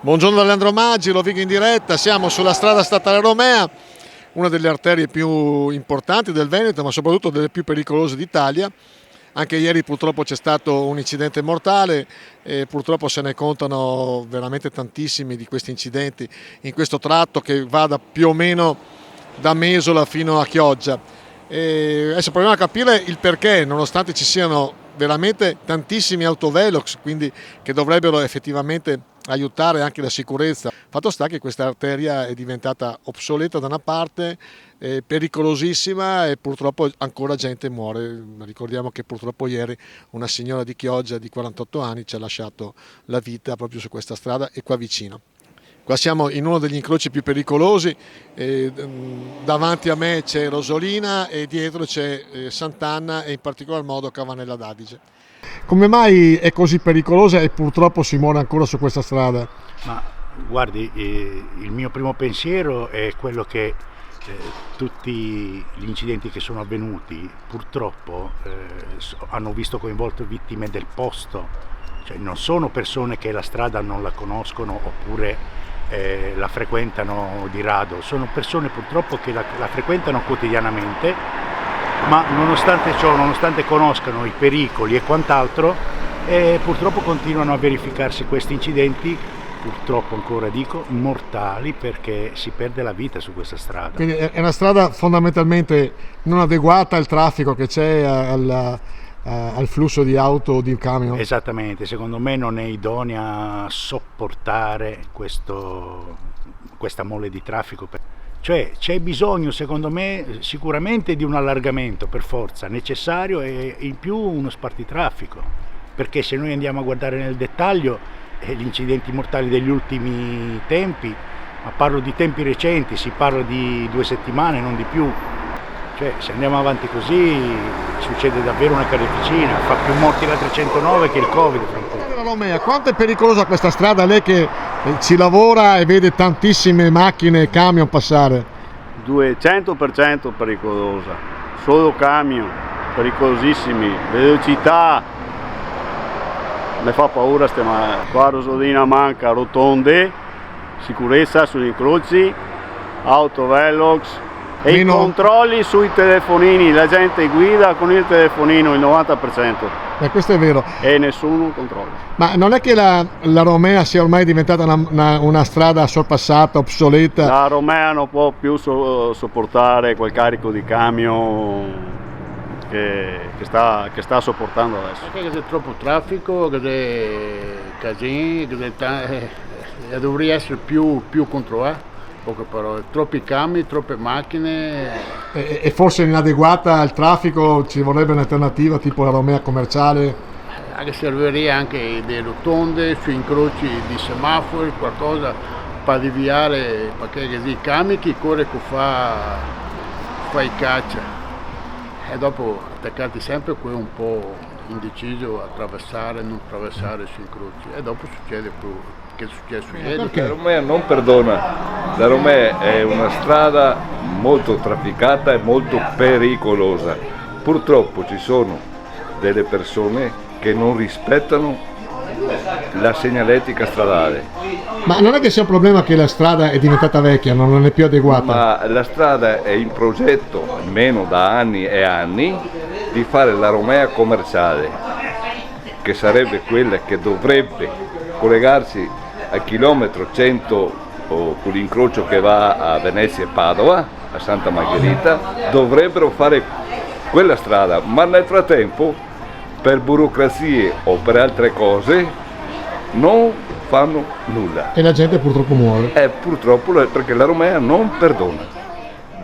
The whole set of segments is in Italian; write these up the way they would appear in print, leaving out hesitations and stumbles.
Buongiorno da Leandro Maggi, lo Vigo in diretta, siamo sulla strada statale Romea, una delle arterie più importanti del Veneto, ma soprattutto delle più pericolose d'Italia. Anche ieri purtroppo c'è stato un incidente mortale e purtroppo se ne contano veramente tantissimi di questi incidenti in questo tratto che va più o meno da Mesola fino a Chioggia. E adesso proviamo a capire il perché, nonostante ci siano veramente tantissimi autovelox, quindi che dovrebbero effettivamente aiutare anche la sicurezza. Fatto sta che questa arteria è diventata obsoleta da una parte, pericolosissima e purtroppo ancora gente muore. Ricordiamo che purtroppo ieri una signora di Chioggia di 48 anni ci ha lasciato la vita proprio su questa strada e qua vicino. Qua siamo in uno degli incroci più pericolosi, davanti a me c'è Rosolina e dietro c'è Sant'Anna e in particolar modo Cavanella d'Adige. Come mai è così pericolosa e purtroppo si muore ancora su questa strada? Ma guardi, il mio primo pensiero è quello che tutti gli incidenti che sono avvenuti purtroppo hanno visto coinvolte vittime del posto, cioè non sono persone che la strada non la conoscono oppure la frequentano di rado, sono persone purtroppo che la frequentano quotidianamente, ma nonostante ciò, nonostante conoscano i pericoli e quant'altro, purtroppo continuano a verificarsi questi incidenti, purtroppo ancora dico, mortali, perché si perde la vita su questa strada. Quindi è una strada fondamentalmente non adeguata al traffico che c'è, al flusso di auto o di camion? Esattamente, secondo me non è idonea a sopportare questa mole di traffico. Cioè c'è bisogno, secondo me, sicuramente di un allargamento per forza necessario e in più uno spartitraffico, perché se noi andiamo a guardare nel dettaglio gli incidenti mortali degli ultimi tempi, ma parlo di tempi recenti, si parla di 2 settimane, non di più. Cioè se andiamo avanti così succede davvero una carneficina, fa più morti la 309 che il Covid. Romea, quanto è pericolosa questa strada? Lei che ci lavora e vede tantissime macchine e camion passare. 200% pericolosa, solo camion, pericolosissimi, velocità, mi fa paura qua a Rosolina manca rotonde, sicurezza sugli incroci, autovelox e i controlli sui telefonini, la gente guida con il telefonino il 90%. Questo è vero. E nessuno controlla. Ma non è che la Romea sia ormai diventata una strada sorpassata, obsoleta? La Romea non può più sopportare quel carico di camion che sta sopportando adesso. Perché c'è troppo traffico, c'è casini, dovrebbe essere più controllato. Poche parole, troppi camion, troppe macchine. E forse inadeguata al traffico, ci vorrebbe un'alternativa tipo la Romea commerciale? Anche servirebbe anche delle rotonde sui incroci di semafori, qualcosa per deviare, perché i camion che corre che fa i caccia e dopo attaccati sempre quello un po' indeciso a attraversare, non attraversare sui incroci e dopo succede più. Che è successo ieri? Perché la Romea non perdona, la Romea è una strada molto trafficata e molto pericolosa. Purtroppo ci sono delle persone che non rispettano la segnaletica stradale. Ma non è che sia un problema che la strada è diventata vecchia, non è più adeguata? Ma la strada è in progetto, almeno da anni e anni, di fare la Romea commerciale, che sarebbe quella che dovrebbe collegarsi al chilometro 100 con l'incrocio che va a Venezia e Padova, a Santa Margherita, dovrebbero fare quella strada, ma nel frattempo per burocrazie o per altre cose non fanno nulla. E la gente purtroppo muore. Purtroppo perché la Romea non perdona.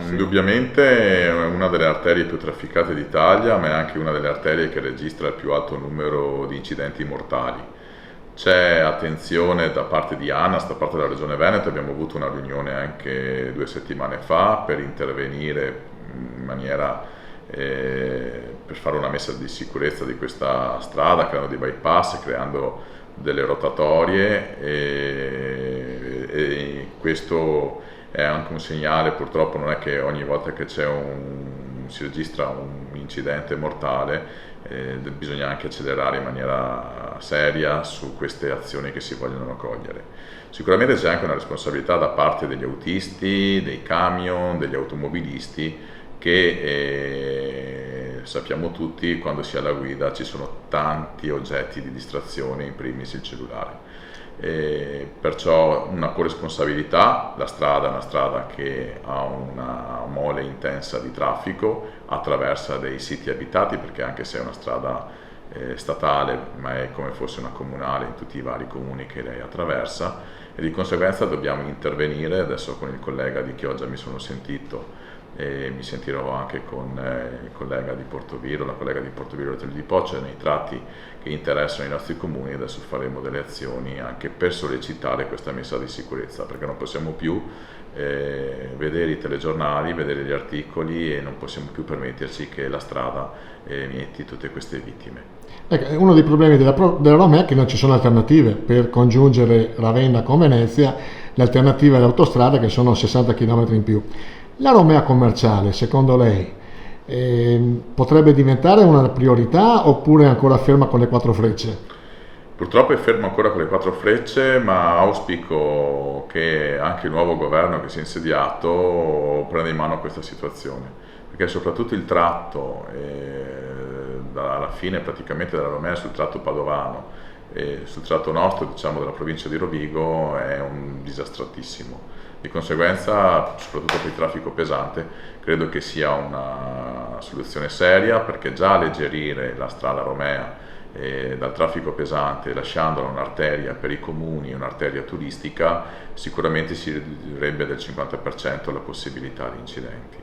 Indubbiamente è una delle arterie più trafficate d'Italia, ma è anche una delle arterie che registra il più alto numero di incidenti mortali. C'è attenzione da parte di ANAS, da parte della Regione Veneto, abbiamo avuto una riunione anche 2 settimane fa per intervenire in maniera per fare una messa di sicurezza di questa strada, creando dei bypass, creando delle rotatorie e questo è anche un segnale. Purtroppo non è che ogni volta che c'è un si registra un incidente mortale, bisogna anche accelerare in maniera seria su queste azioni che si vogliono cogliere. Sicuramente c'è anche una responsabilità da parte degli autisti, dei camion, degli automobilisti, che sappiamo tutti, quando si è alla guida ci sono tanti oggetti di distrazione, in primis il cellulare. Perciò una corresponsabilità. La strada è una strada che ha una mole intensa di traffico, attraversa dei siti abitati, perché anche se è una strada statale, ma è come fosse una comunale in tutti i vari comuni che lei attraversa, e di conseguenza dobbiamo intervenire. Adesso con il collega di Chioggia mi sono sentito, e mi sentirò anche con il collega di Portoviro, la collega di Portoviro e di Poccia, nei tratti che interessano i nostri comuni. Adesso faremo delle azioni anche per sollecitare questa messa di sicurezza, perché non possiamo più vedere i telegiornali, vedere gli articoli, e non possiamo più permetterci che la strada mieti tutte queste vittime. Ecco, uno dei problemi della Romea è che non ci sono alternative per congiungere Ravenna con Venezia. L'alternativa è l'autostrada, che sono 60 km in più. La Romea commerciale, secondo lei, potrebbe diventare una priorità oppure è ancora ferma con le 4 frecce? Purtroppo è fermo ancora con le 4 frecce, ma auspico che anche il nuovo governo che si è insediato prenda in mano questa situazione, perché soprattutto il tratto alla fine praticamente della Romea sul tratto padovano e sul tratto nostro, diciamo, della provincia di Rovigo, è un disastratissimo. Di conseguenza, soprattutto per il traffico pesante, credo che sia una soluzione seria, perché già alleggerire la strada Romea dal traffico pesante, lasciandola un'arteria per i comuni, un'arteria turistica, sicuramente si ridurrebbe del 50% la possibilità di incidenti.